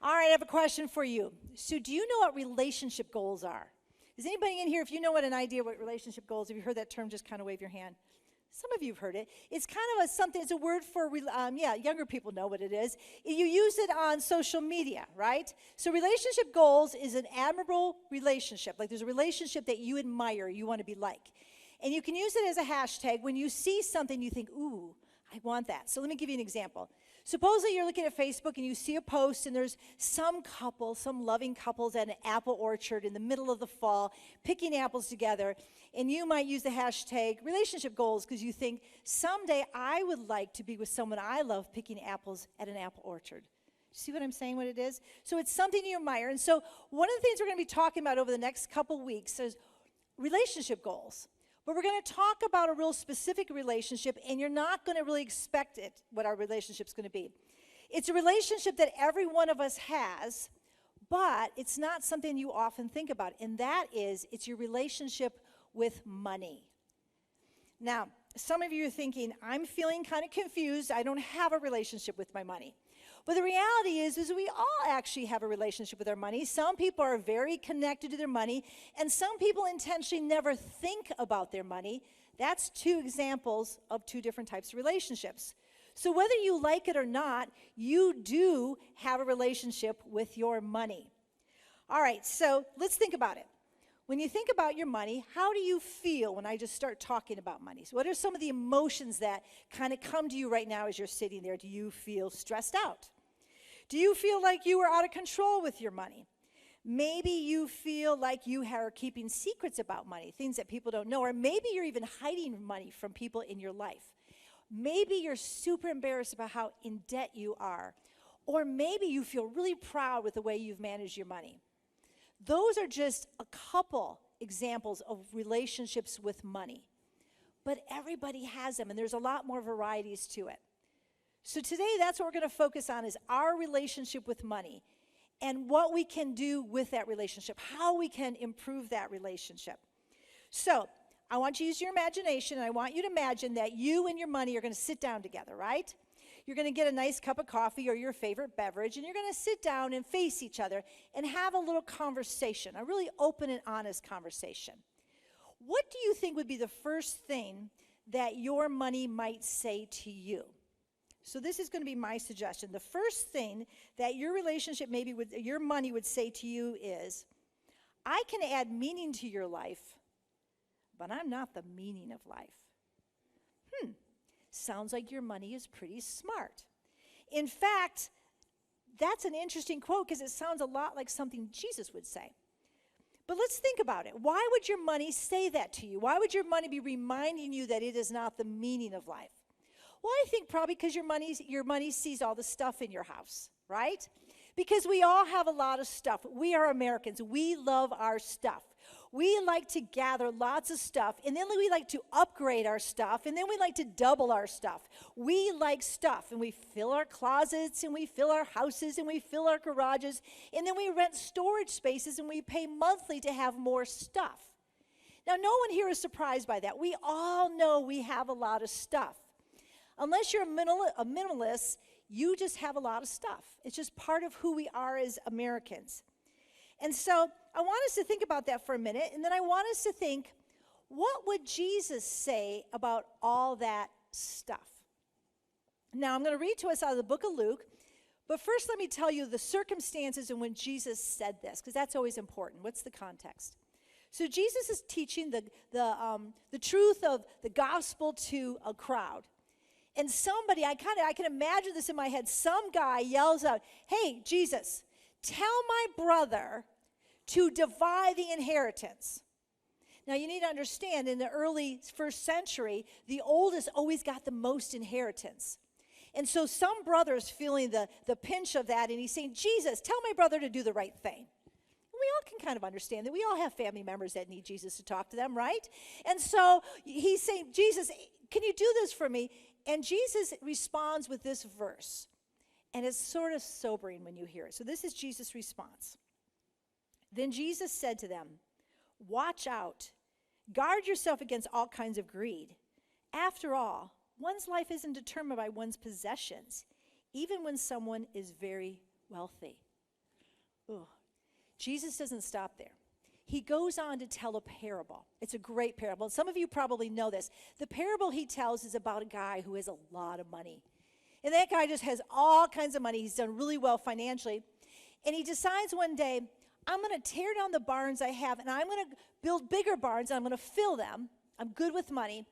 All right, I have a question for you. So do you know what relationship goals are? Is anybody in here, if you know an idea what relationship goals, have you heard that term, just kind of wave your hand. Some of you have heard it. It's kind of it's a word for, younger people know what it is. You use it on social media, right? So relationship goals is an admirable relationship. Like there's a relationship that you admire, you want to be like. And you can use it as a hashtag when you see something you think, ooh, I want that. So let me give you an example. Supposedly you're looking at Facebook and you see a post and there's some couple, some loving couples at an apple orchard in the middle of the fall picking apples together, and you might use the hashtag relationship goals because you think someday I would like to be with someone I love picking apples at an apple orchard. See what I'm saying, what it is? So it's something you admire. And so one of the things we're going to be talking about over the next couple weeks is relationship goals. But we're going to talk about a real specific relationship, and you're not going to really expect it, what our relationship's going to be. It's a relationship that every one of us has, but it's not something you often think about, and that is, it's your relationship with money. Now, some of you are thinking, I'm feeling kind of confused. I don't have a relationship with my money. But the reality is we all actually have a relationship with our money. Some people are very connected to their money, and some people intentionally never think about their money. That's two examples of two different types of relationships. So whether you like it or not, you do have a relationship with your money. All right, so let's think about it. When you think about your money, how do you feel when I just start talking about money? So what are some of the emotions that kind of come to you right now as you're sitting there? Do you feel stressed out? Do you feel like you are out of control with your money? Maybe you feel like you are keeping secrets about money, things that people don't know, or maybe you're even hiding money from people in your life. Maybe you're super embarrassed about how in debt you are, or maybe you feel really proud with the way you've managed your money. Those are just a couple examples of relationships with money, but everybody has them, and there's a lot more varieties to it. So today, that's what we're going to focus on is our relationship with money and what we can do with that relationship, how we can improve that relationship. So I want you to use your imagination, and I want you to imagine that you and your money are going to sit down together, right? You're going to get a nice cup of coffee or your favorite beverage, and you're going to sit down and face each other and have a little conversation, a really open and honest conversation. What do you think would be the first thing that your money might say to you? So this is going to be my suggestion. The first thing that your relationship maybe with your money would say to you is, I can add meaning to your life, but I'm not the meaning of life. Sounds like your money is pretty smart. In fact, that's an interesting quote because it sounds a lot like something Jesus would say. But let's think about it. Why would your money say that to you? Why would your money be reminding you that it is not the meaning of life? Well, I think probably because your money sees all the stuff in your house, right? Because we all have a lot of stuff. We are Americans. We love our stuff. We like to gather lots of stuff, and then we like to upgrade our stuff, and then we like to double our stuff. We like stuff, and we fill our closets, and we fill our houses, and we fill our garages, and then we rent storage spaces, and we pay monthly to have more stuff. Now, no one here is surprised by that. We all know we have a lot of stuff. Unless you're a minimalist, you just have a lot of stuff. It's just part of who we are as Americans. And so I want us to think about that for a minute, and then I want us to think, what would Jesus say about all that stuff? Now, I'm going to read to us out of the book of Luke, but first let me tell you the circumstances in when Jesus said this, because that's always important. What's the context? So Jesus is teaching the truth of the gospel to a crowd. And somebody, I can imagine this in my head, some guy yells out, hey, Jesus, tell my brother to divide the inheritance. Now, you need to understand, in the early first century, the oldest always got the most inheritance. And so some brother's feeling the pinch of that, and he's saying, Jesus, tell my brother to do the right thing. We all can kind of understand that. We all have family members that need Jesus to talk to them, right? And so he's saying, Jesus, can you do this for me? And Jesus responds with this verse. And it's sort of sobering when you hear it. So this is Jesus' response. Then Jesus said to them, watch out. Guard yourself against all kinds of greed. After all, one's life isn't determined by one's possessions, even when someone is very wealthy. Ugh. Jesus doesn't stop there. He goes on to tell a parable. It's a great parable. Some of you probably know this. The parable he tells is about a guy who has a lot of money. And that guy just has all kinds of money. He's done really well financially. And he decides one day, I'm going to tear down the barns I have, and I'm going to build bigger barns, and I'm going to fill them. I'm good with money.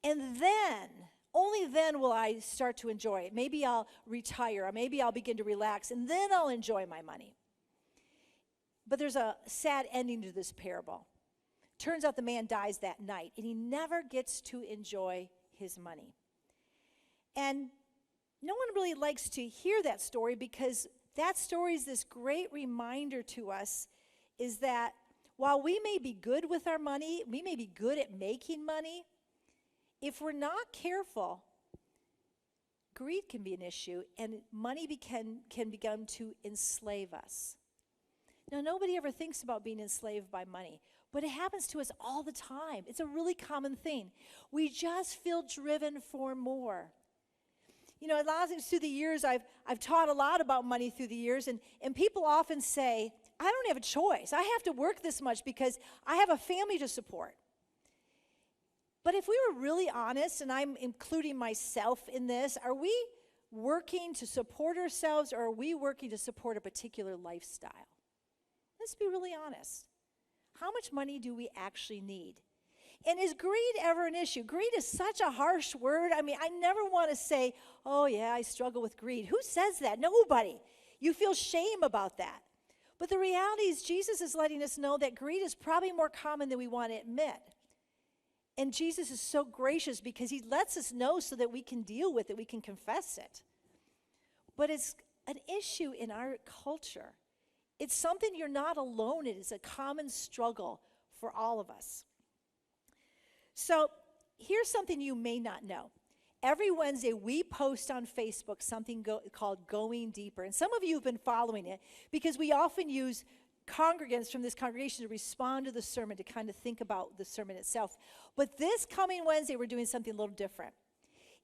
And then, only then will I start to enjoy it. Maybe I'll retire, or maybe I'll begin to relax, and then I'll enjoy my money. But there's a sad ending to this parable. Turns out the man dies that night, and he never gets to enjoy his money. And no one really likes to hear that story, because that story is this great reminder to us is that while we may be good with our money, we may be good at making money, if we're not careful, greed can be an issue, and money can begin to enslave us. Now, nobody ever thinks about being enslaved by money, but it happens to us all the time. It's a really common thing. We just feel driven for more. You know, a lot of things through the years, I've taught a lot about money through the years, and people often say, I don't have a choice. I have to work this much because I have a family to support. But if we were really honest, and I'm including myself in this, are we working to support ourselves, or are we working to support a particular lifestyle? Let's be really honest. How much money do we actually need? And is greed ever an issue? Greed is such a harsh word. I mean, I never want to say, oh yeah, I struggle with greed. Who says that? Nobody. You feel shame about that. But the reality is Jesus is letting us know that greed is probably more common than we want to admit. And Jesus is so gracious because he lets us know so that we can deal with it, we can confess it. But it's an issue in our culture. It's something you're not alone in. It's a common struggle for all of us. So here's something you may not know. Every Wednesday, we post on Facebook something called Going Deeper. And some of you have been following it because we often use congregants from this congregation to respond to the sermon, to kind of think about the sermon itself. But this coming Wednesday, we're doing something a little different.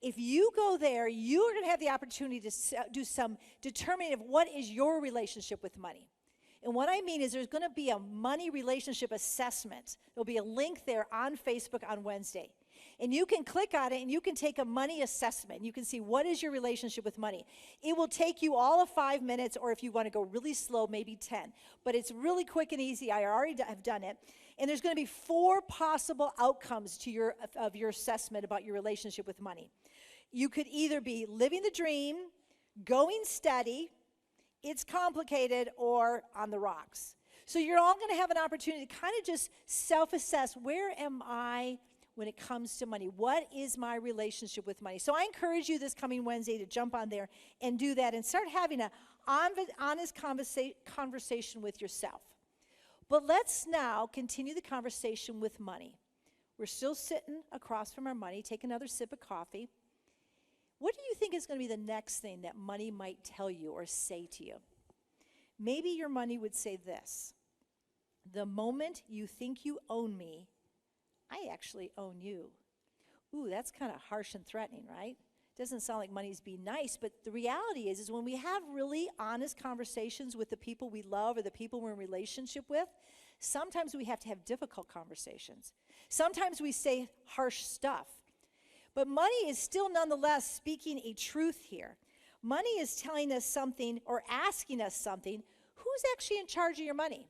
If you go there, you are going to have the opportunity to do some determining of what is your relationship with money. And what I mean is there's going to be a money relationship assessment. There'll be a link there on Facebook on Wednesday. And you can click on it and you can take a money assessment. You can see what is your relationship with money. It will take you all of 5 minutes, or if you want to go really slow, maybe 10. But it's really quick and easy. I already have done it. And there's going to be 4 possible outcomes to your assessment about your relationship with money. You could either be living the dream, going steady, it's complicated, or on the rocks. So you're all going to have an opportunity to kind of just self-assess, where am I when it comes to money? What is my relationship with money? So I encourage you this coming Wednesday to jump on there and do that and start having an honest conversation with yourself. But let's now continue the conversation with money. We're still sitting across from our money. Take another sip of coffee. What do you think is going to be the next thing that money might tell you or say to you? Maybe your money would say this: the moment you think you own me, I actually own you. Ooh, that's kind of harsh and threatening, right? Doesn't sound like money's being nice, but the reality is when we have really honest conversations with the people we love or the people we're in relationship with, sometimes we have to have difficult conversations. Sometimes we say harsh stuff. But money is still nonetheless speaking a truth here. Money is telling us something or asking us something. Who's actually in charge of your money?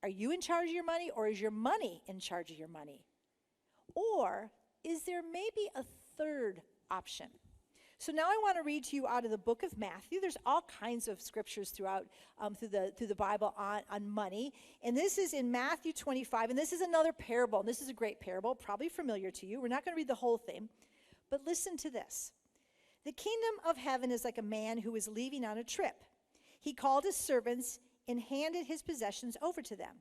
Are you in charge of your money, or is your money in charge of your money? Or is there maybe a third option? So now I want to read to you out of the book of Matthew. There's all kinds of scriptures throughout through the Bible on money. And this is in Matthew 25, and this is another parable. And this is a great parable, probably familiar to you. We're not going to read the whole thing, but listen to this. The kingdom of heaven is like a man who was leaving on a trip. He called his servants and handed his possessions over to them.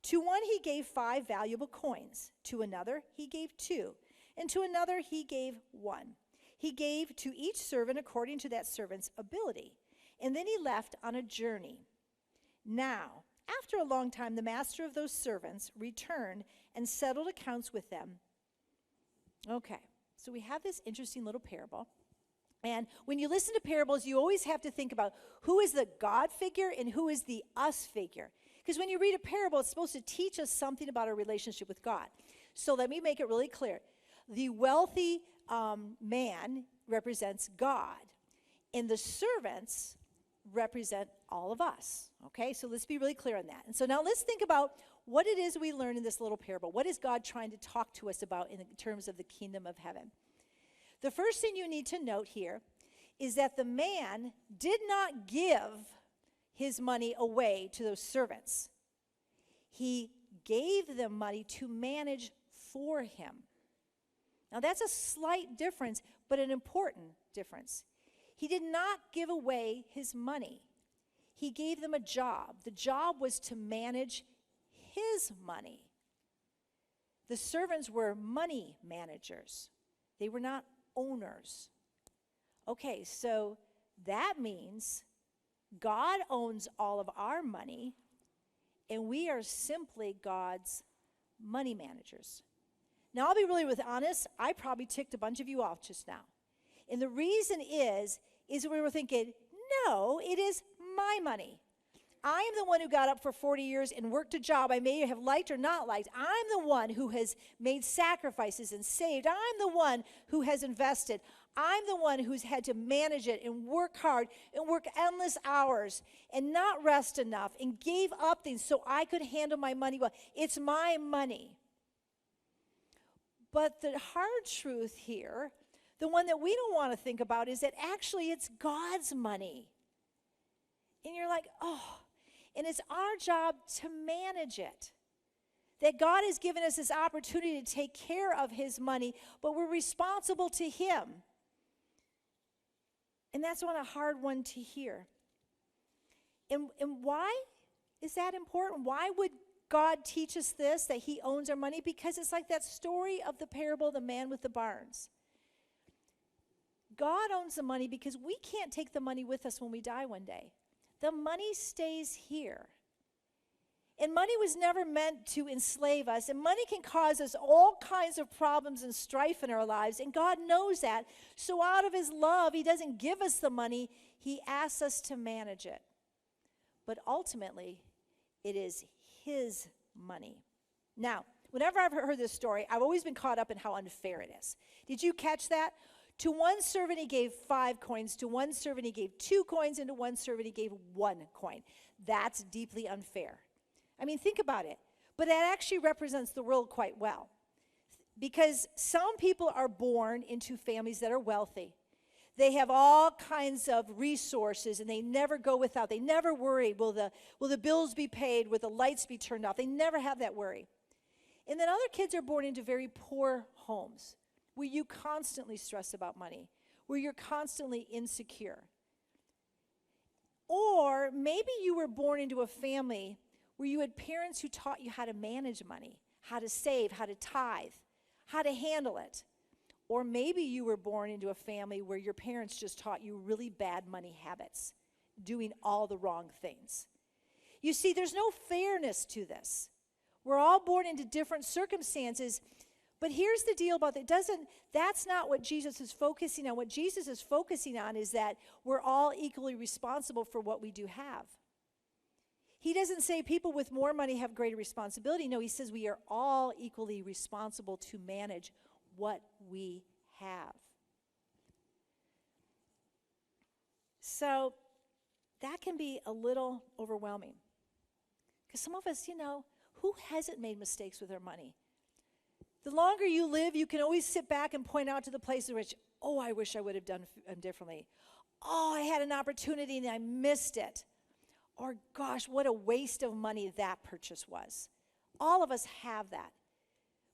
To one he gave 5 valuable coins. To another he gave 2. And to another he gave 1. He gave to each servant according to that servant's ability. And then he left on a journey. Now, after a long time, the master of those servants returned and settled accounts with them. Okay, so we have this interesting little parable. And when you listen to parables, you always have to think about who is the God figure and who is the us figure. Because when you read a parable, it's supposed to teach us something about our relationship with God. So let me make it really clear. The wealthy man represents God, and the servants represent all of us. Okay, so let's be really clear on that. And so now let's think about what it is we learn in this little parable. What is God trying to talk to us about in terms of the kingdom of heaven? The first thing you need to note here is that the man did not give his money away to those servants. He gave them money to manage for him. Now that's a slight difference, but an important difference. He did not give away his money. He gave them a job. The job was to manage his money. The servants were money managers. They were not owners. Okay, so that means God owns all of our money, and we are simply God's money managers. Now, I'll be really honest, I probably ticked a bunch of you off just now. And the reason is we were thinking, no, it is my money. I am the one who got up for 40 years and worked a job I may have liked or not liked. I'm the one who has made sacrifices and saved. I'm the one who has invested. I'm the one who's had to manage it and work hard and work endless hours and not rest enough and gave up things so I could handle my money well. It's my money. But the hard truth here, the one that we don't want to think about, is that actually it's God's money. And you're like, oh, and it's our job to manage it. That God has given us this opportunity to take care of his money, but we're responsible to him. And that's a hard one to hear. And why is that important? Why would God teach us this, that he owns our money? Because it's like that story of the parable, the man with the barns. God owns the money because we can't take the money with us when we die one day. The money stays here. And money was never meant to enslave us. And money can cause us all kinds of problems and strife in our lives. And God knows that. So out of his love, he doesn't give us the money. He asks us to manage it. But ultimately, it is his money. Now, whenever I've heard this story, I've always been caught up in how unfair it is. Did you catch that? To one servant he gave 5 coins, to one servant he gave 2 coins, and to one servant he gave 1 coin. That's deeply unfair. I mean, think about it. But that actually represents the world quite well. Because some people are born into families that are wealthy. They have all kinds of resources, and they never go without. They never worry, will the bills be paid? Will the lights be turned off? They never have that worry. And then other kids are born into very poor homes, where you constantly stress about money, where you're constantly insecure. Or maybe you were born into a family where you had parents who taught you how to manage money, how to save, how to tithe, how to handle it. Or maybe you were born into a family where your parents just taught you really bad money habits, doing all the wrong things. You see, there's no fairness to this. We're all born into different circumstances. But here's the deal about that. That's not what Jesus is focusing on. What Jesus is focusing on is that we're all equally responsible for what we do have. He doesn't say people with more money have greater responsibility. No, he says we are all equally responsible to manage what we have. So that can be a little overwhelming. Because some of us, who hasn't made mistakes with their money? The longer you live, you can always sit back and point out to the places which, I wish I would have done differently. I had an opportunity and I missed it. Or, gosh, what a waste of money that purchase was. All of us have that.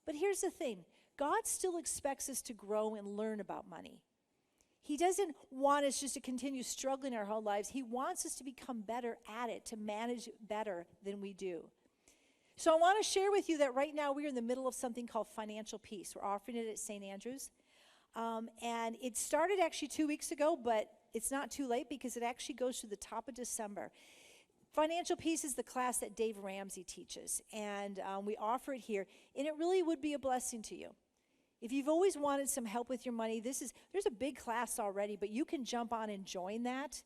But here's the thing. God still expects us to grow and learn about money. He doesn't want us just to continue struggling our whole lives. He wants us to become better at it, to manage better than we do. So I want to share with you that right now we're in the middle of something called Financial Peace. We're offering it at St. Andrews. And it started actually 2 weeks ago, but it's not too late because it actually goes to the top of December. Financial Peace is the class that Dave Ramsey teaches, and we offer it here, and it really would be a blessing to you. If you've always wanted some help with your money, there's a big class already, but you can jump on and join that.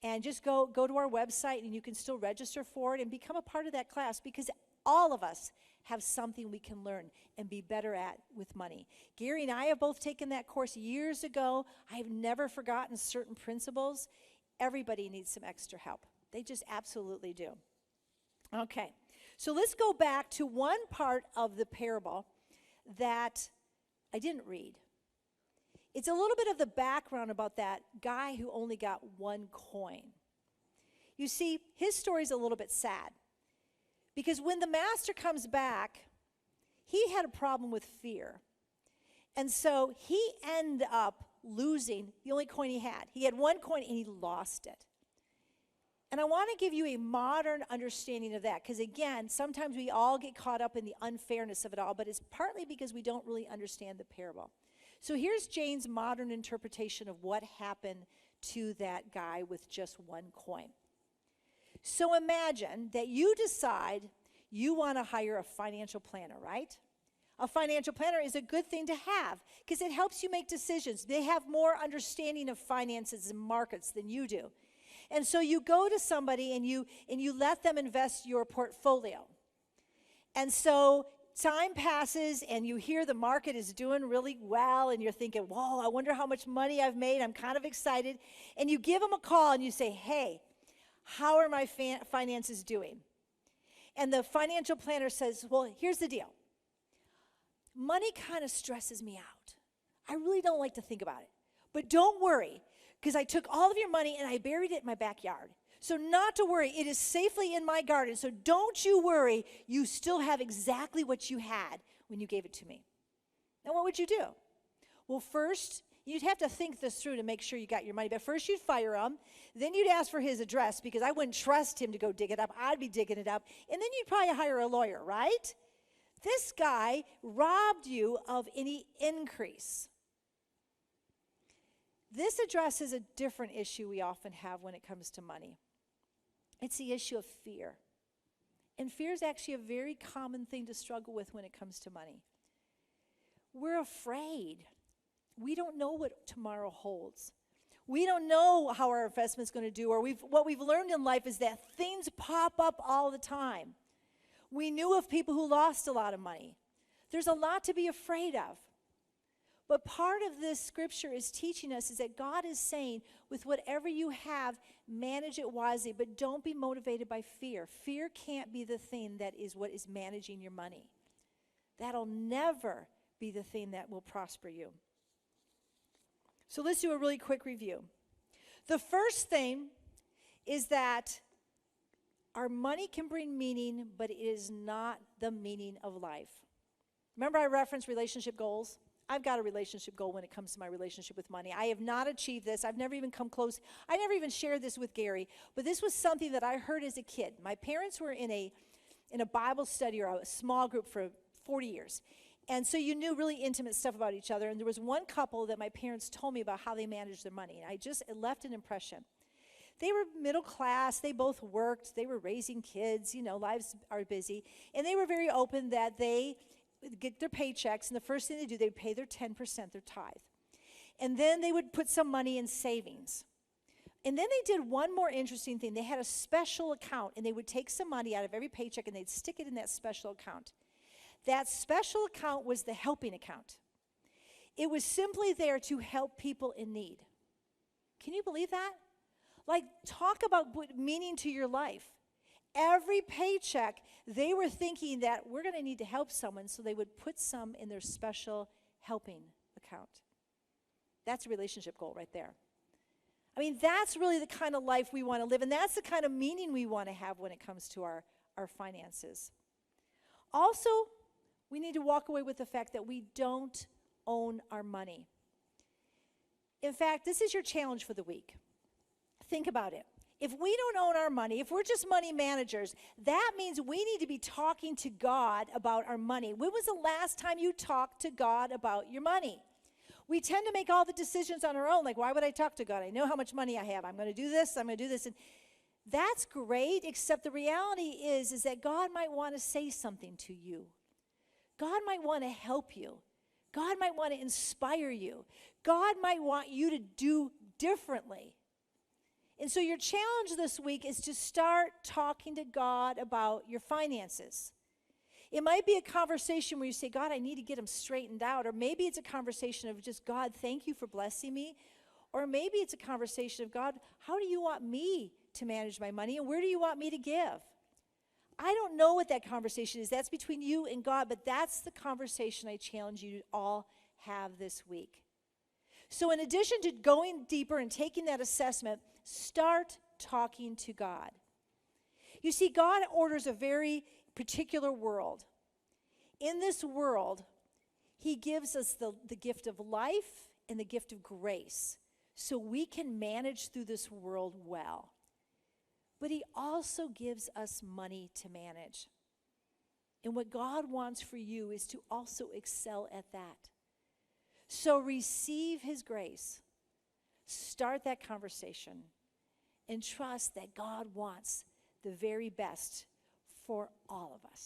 And just go to our website, and you can still register for it and become a part of that class, because all of us have something we can learn and be better at with money. Gary and I have both taken that course years ago. I have never forgotten certain principles. Everybody needs some extra help. They just absolutely do. Okay, so let's go back to one part of the parable that I didn't read. It's a little bit of the background about that guy who only got one coin. You see, his story is a little bit sad, because when the master comes back, he had a problem with fear. And so he ended up losing the only coin he had. He had one coin and he lost it. And I want to give you a modern understanding of that, because again, sometimes we all get caught up in the unfairness of it all, but it's partly because we don't really understand the parable. So here's Jane's modern interpretation of what happened to that guy with just one coin. So imagine that you decide you want to hire a financial planner, right? A financial planner is a good thing to have because it helps you make decisions. They have more understanding of finances and markets than you do. And so you go to somebody and you let them invest your portfolio. And so time passes and you hear the market is doing really well and you're thinking, whoa, I wonder how much money I've made. I'm kind of excited. And you give them a call and you say, hey, how are my finances doing? And the financial planner says, well, here's the deal. Money kind of stresses me out. I really don't like to think about it. But don't worry, because I took all of your money and I buried it in my backyard. So not to worry, it is safely in my garden. So don't you worry, you still have exactly what you had when you gave it to me. Now what would you do? Well, first, you'd have to think this through to make sure you got your money. But first you'd fire him. Then you'd ask for his address, because I wouldn't trust him to go dig it up. I'd be digging it up. And then you'd probably hire a lawyer, right? This guy robbed you of any increase. This addresses a different issue we often have when it comes to money. It's the issue of fear. And fear is actually a very common thing to struggle with when it comes to money. We're afraid. We don't know what tomorrow holds. We don't know how our investment's going to do, or what we've learned in life is that things pop up all the time. We knew of people who lost a lot of money. There's a lot to be afraid of. But part of this scripture is teaching us is that God is saying, with whatever you have, manage it wisely, but don't be motivated by fear. Fear can't be the thing that is what is managing your money. That'll never be the thing that will prosper you. So let's do a really quick review. The first thing is that our money can bring meaning, but it is not the meaning of life. Remember I referenced relationship goals? I've got a relationship goal when it comes to my relationship with money. I have not achieved this. I've never even come close. I never even shared this with Gary, but this was something that I heard as a kid. My parents were in a Bible study or a small group for 40 years. And so you knew really intimate stuff about each other. And there was one couple that my parents told me about how they managed their money. And it left an impression. They were middle class. They both worked. They were raising kids. Lives are busy. And they were very open that they get their paychecks, and the first thing they do, they would pay their 10%, their tithe. And then they would put some money in savings. And then they did one more interesting thing. They had a special account, and they would take some money out of every paycheck, and they'd stick it in that special account. That special account was the helping account. It was simply there to help people in need. Can you believe that? Like, talk about meaning to your life. Every paycheck, they were thinking that we're going to need to help someone, so they would put some in their special helping account. That's a relationship goal right there. I mean, that's really the kind of life we want to live, and that's the kind of meaning we want to have when it comes to our finances. Also, we need to walk away with the fact that we don't own our money. In fact, this is your challenge for the week. Think about it. If we don't own our money, if we're just money managers, that means we need to be talking to God about our money. When was the last time you talked to God about your money? We tend to make all the decisions on our own, like, why would I talk to God? I know how much money I have. I'm going to do this, I'm going to do this. And that's great, except the reality is that God might want to say something to you. God might want to help you. God might want to inspire you. God might want you to do differently. And so your challenge this week is to start talking to God about your finances. It might be a conversation where you say, God, I need to get them straightened out. Or maybe it's a conversation of just, God, thank you for blessing me. Or maybe it's a conversation of, God, how do you want me to manage my money? And where do you want me to give? I don't know what that conversation is. That's between you and God. But that's the conversation I challenge you to all have this week. So in addition to going deeper and taking that assessment, start talking to God. You see, God orders a very particular world. In this world, he gives us the gift of life and the gift of grace so we can manage through this world well. But he also gives us money to manage. And what God wants for you is to also excel at that. So receive his grace. Start that conversation. And trust that God wants the very best for all of us.